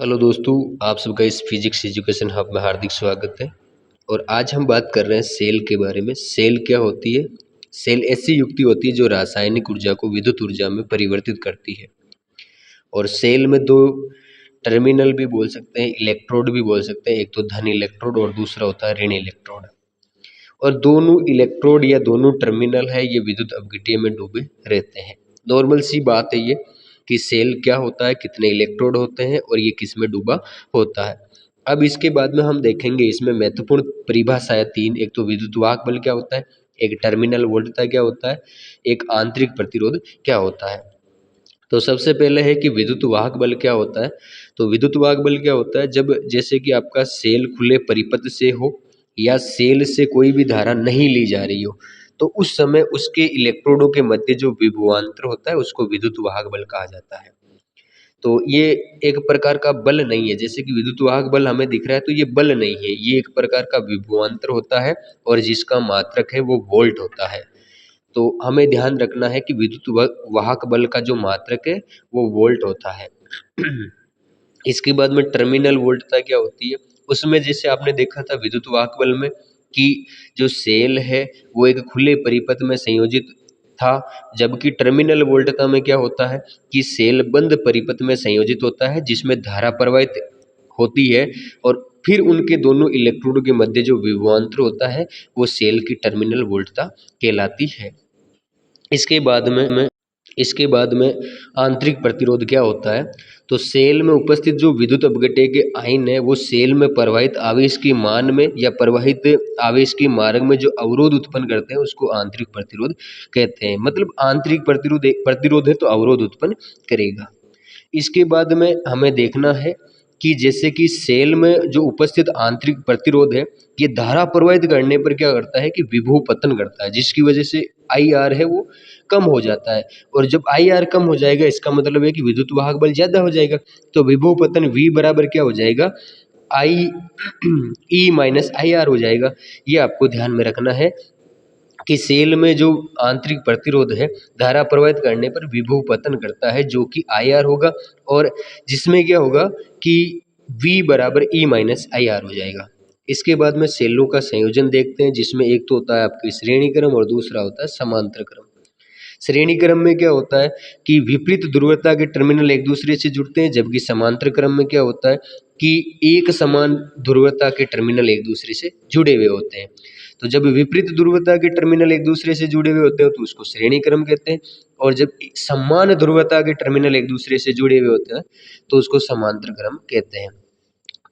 Hello दोस्तों, आप सबका इस फिजिक्स एजुकेशन हब में हार्दिक स्वागत है। और आज हम बात कर रहे हैं सेल के बारे में। सेल क्या होती है? सेल ऐसी युक्ति होती है जो रासायनिक ऊर्जा को विद्युत ऊर्जा में परिवर्तित करती है। और सेल में दो टर्मिनल भी बोल सकते हैं, इलेक्ट्रोड भी बोल सकते हैं। एक तो धन इलेक्ट्रोड और दूसरा होता है ऋण इलेक्ट्रोड। और दोनों इलेक्ट्रोड या दोनों टर्मिनल है ये विद्युत अपघट्य में डूबे रहते हैं। नॉर्मल सी बात है ये कि सेल क्या होता है, कितने इलेक्ट्रोड होते हैं और ये किस में डूबा होता है। अब इसके बाद में हम देखेंगे इसमें महत्वपूर्ण परिभाषा है तीन। एक तो विद्युत वाहक बल क्या होता है, एक टर्मिनल वोल्टता क्या होता है, एक आंतरिक प्रतिरोध क्या होता है। तो सबसे पहले है कि विद्युत वाहक बल क्या होता है। तो विद्युत वाहक बल क्या होता है, जब जैसे कि आपका सेल खुले परिपथ से हो या सेल से कोई भी धारा नहीं ली जा रही हो, तो उस समय उसके इलेक्ट्रोडों के मध्य जो विभवांतर होता है उसको विद्युत वाहक बल कहा जाता है। तो ये एक प्रकार का बल नहीं है, जैसे कि विद्युत वाहक बल हमें दिख रहा है तो ये बल नहीं है, ये एक प्रकार का विभवांतर होता है और जिसका मात्रक है वो वोल्ट होता है। तो हमें ध्यान रखना है कि विद्युत वाहक बल का जो मात्रक है वो वोल्ट होता है। इसके बाद में टर्मिनल वोल्टता क्या होती है। उसमें जैसे आपने देखा था विद्युत वाहक बल में कि जो सेल है वो एक खुले परिपथ में संयोजित था, जबकि टर्मिनल वोल्टता में क्या होता है कि सेल बंद परिपथ में संयोजित होता है जिसमें धारा प्रवाहित होती है और फिर उनके दोनों इलेक्ट्रोड के मध्य जो विभवांतर होता है वो सेल की टर्मिनल वोल्टता कहलाती है। इसके बाद में इसके बाद में आंतरिक प्रतिरोध क्या होता है। तो सेल में उपस्थित जो विद्युत अपघट्य के आयन है वो सेल में प्रवाहित आवेश की मान में या प्रवाहित आवेश के मार्ग में जो अवरोध उत्पन्न करते हैं उसको आंतरिक प्रतिरोध कहते हैं। मतलब आंतरिक प्रतिरोध है तो अवरोध उत्पन्न करेगा। इसके बाद में हमें देखना है कि जैसे कि सेल में जो उपस्थित आंतरिक प्रतिरोध है ये धारा प्रवाहित करने पर क्या करता है कि विभव पतन करता है, जिसकी वजह से आई आर है वो कम हो जाता है। और जब आई आर कम हो जाएगा इसका मतलब है कि विद्युत वाहक बल ज्यादा हो जाएगा। तो विभव पतन V बराबर क्या हो जाएगा, आई ई माइनस आई आर हो जाएगा। ये आपको ध्यान में रखना है कि सेल में जो आंतरिक प्रतिरोध है धारा प्रवाहित करने पर विभव पतन करता है जो कि आई आर होगा, और जिसमें क्या होगा कि V बराबर ई माइनस आई आर हो जाएगा। इसके बाद में सेलों का संयोजन देखते हैं जिसमें एक तो होता है आपकी श्रेणी क्रम और दूसरा होता है समांतर क्रम। श्रेणी क्रम में क्या होता है कि विपरीत ध्रुवता के टर्मिनल एक दूसरे से जुड़ते हैं, जबकि समांतर क्रम में क्या होता है कि एक समान ध्रुवता के टर्मिनल एक दूसरे से जुड़े हुए होते हैं। तो जब विपरीत ध्रुवता के टर्मिनल एक दूसरे से जुड़े हुए होते हैं तो उसको श्रेणी क्रम कहते हैं, और जब समान ध्रुवता के टर्मिनल एक दूसरे से जुड़े हुए होते हैं तो उसको समांतर क्रम कहते हैं।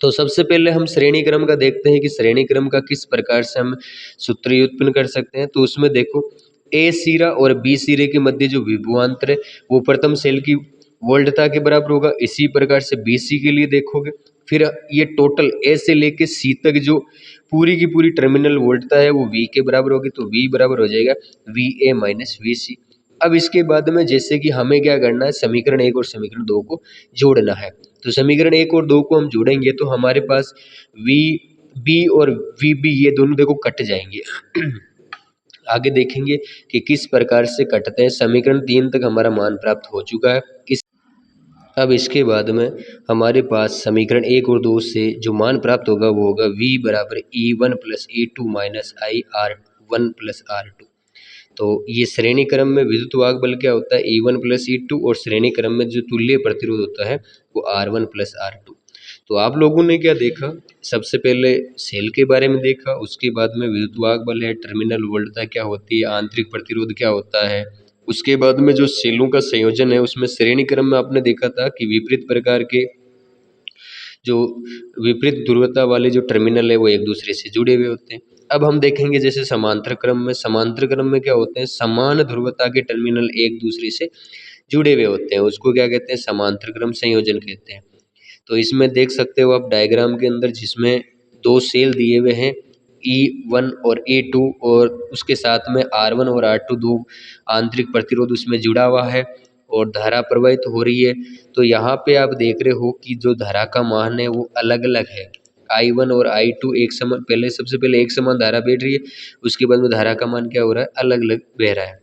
तो सबसे पहले हम श्रेणी क्रम का देखते हैं कि श्रेणी क्रम का किस प्रकार से हम सूत्र उत्पन्न कर सकते हैं। तो उसमें देखो ए सिरा और बी सिरे के मध्य जो विभवांतर है वो प्रथम सेल की वोल्टता के बराबर होगा। इसी प्रकार से बी सी के लिए देखोगे फिर ये टोटल ए से लेके सी तक जो पूरी की पूरी टर्मिनल वोल्टता है वो वी के बराबर होगी। तो वी बराबर हो जाएगा वी ए माइनस वी सी। अब इसके बाद में जैसे कि हमें क्या करना है, समीकरण एक और समीकरण दो को जोड़ना है। तो समीकरण एक और दो को हम जोड़ेंगे तो हमारे पास वी बी और वी बी ये दोनों देखो कट जाएंगे। आगे देखेंगे कि किस प्रकार से कटते हैं। समीकरण तीन तक हमारा मान प्राप्त हो चुका है। अब इसके बाद में हमारे पास समीकरण एक और दो से जो मान प्राप्त होगा वो होगा V बराबर E one plus E two minus I R one plus R two. तो ये श्रेणी क्रम में विद्युत वाहक बल क्या होता है E one plus E two, और श्रेणी क्रम में जो तुल्य प्रतिरोध होता है वो R one plus R two. तो आप लोगों ने क्या देखा, सबसे पहले सेल के बारे में देखा, उसके बाद में विद्युत वाहक बल है, टर्मिनल वोल्टता क्या होती है, आंतरिक प्रतिरोध क्या होता है। उसके बाद में जो सेलों का संयोजन है उसमें श्रेणी क्रम में आपने देखा था कि विपरीत प्रकार के जो विपरीत ध्रुवता वाले जो टर्मिनल है वो एक दूसरे से जुड़े हुए होते हैं। अब हम देखेंगे जैसे समांतर क्रम में, समांतर क्रम में क्या होते हैं, समान ध्रुवता के टर्मिनल एक दूसरे से जुड़े हुए होते हैं, उसको क्या कहते हैं, समांतर क्रम संयोजन कहते हैं। तो इसमें देख सकते हो आप डायग्राम के अंदर जिसमें दो सेल दिए हुए हैं E1 और E2, और उसके साथ में R1 और R2 दो आंतरिक प्रतिरोध उसमें जुड़ा हुआ है और धारा प्रवाहित हो रही है। तो यहाँ पे आप देख रहे हो कि जो धारा का मान है वो अलग अलग है। I1 और I2 एक समान, पहले सबसे पहले एक समान धारा बैठ रही है, उसके बाद में धारा का मान क्या हो रहा है, अलग अलग बह रहा है।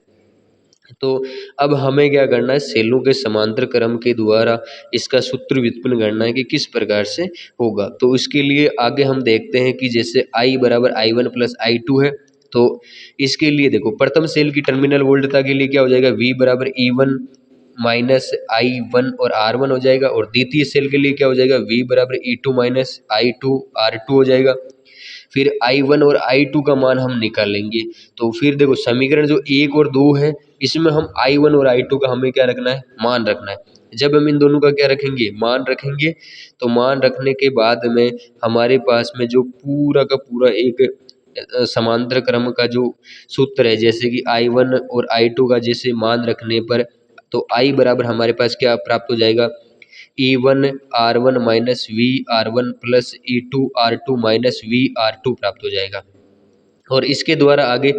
तो अब हमें क्या करना है, सेलों के समांतर क्रम के द्वारा इसका सूत्र व्युत्पन्न करना है कि किस प्रकार से होगा। तो इसके लिए आगे हम देखते हैं कि जैसे I बराबर I1 प्लस I2 है, तो इसके लिए देखो प्रथम सेल की टर्मिनल वोल्टता के लिए क्या हो जाएगा, V बराबर E1 माइनस I1 और R1 हो जाएगा, और द्वितीय सेल के लिए क्या हो जाएगा, V बराबर E2 माइनस I2 R2 हो जाएगा। फिर I1 और I2 का मान हम निकालेंगे। तो फिर देखो समीकरण जो 1 और 2 है, इसमें हम I1 और I2 का हमें क्या रखना है, मान रखना है। जब हम इन दोनों का क्या रखेंगे, मान रखेंगे, तो मान रखने के बाद में हमारे पास में जो पूरा का पूरा एक समांतर क्रम का जो सूत्र है, जैसे कि I1 और I2 का जैसे मान रखने पर, तो I बराबर हमारे पास क्या प्राप्त हो जाएगा, E1 R1 minus V R1 plus E2 R2 minus V R2 प्राप्त हो जाएगा। और इसके द्वारा आगे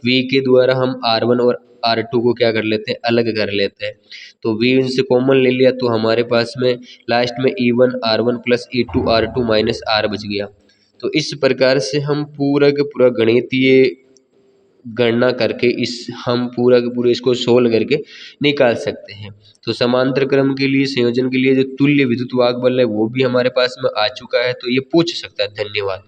V के द्वारा हम R1 और R2 को क्या कर लेते हैं, अलग कर लेते हैं। तो V इनसे कॉमन ले लिया, तो हमारे पास में लास्ट में E1 R1 plus E2 R2 minus R बच गया। तो इस प्रकार से हम पूरा का पूरा गणितीय गणना करके इस हम पूरा का पूरा इसको सोल्व करके निकाल सकते हैं। तो समांतर क्रम के लिए संयोजन के लिए जो तुल्य विद्युत वाहक बल है वो भी हमारे पास में आ चुका है, तो ये पूछ सकता है। धन्यवाद।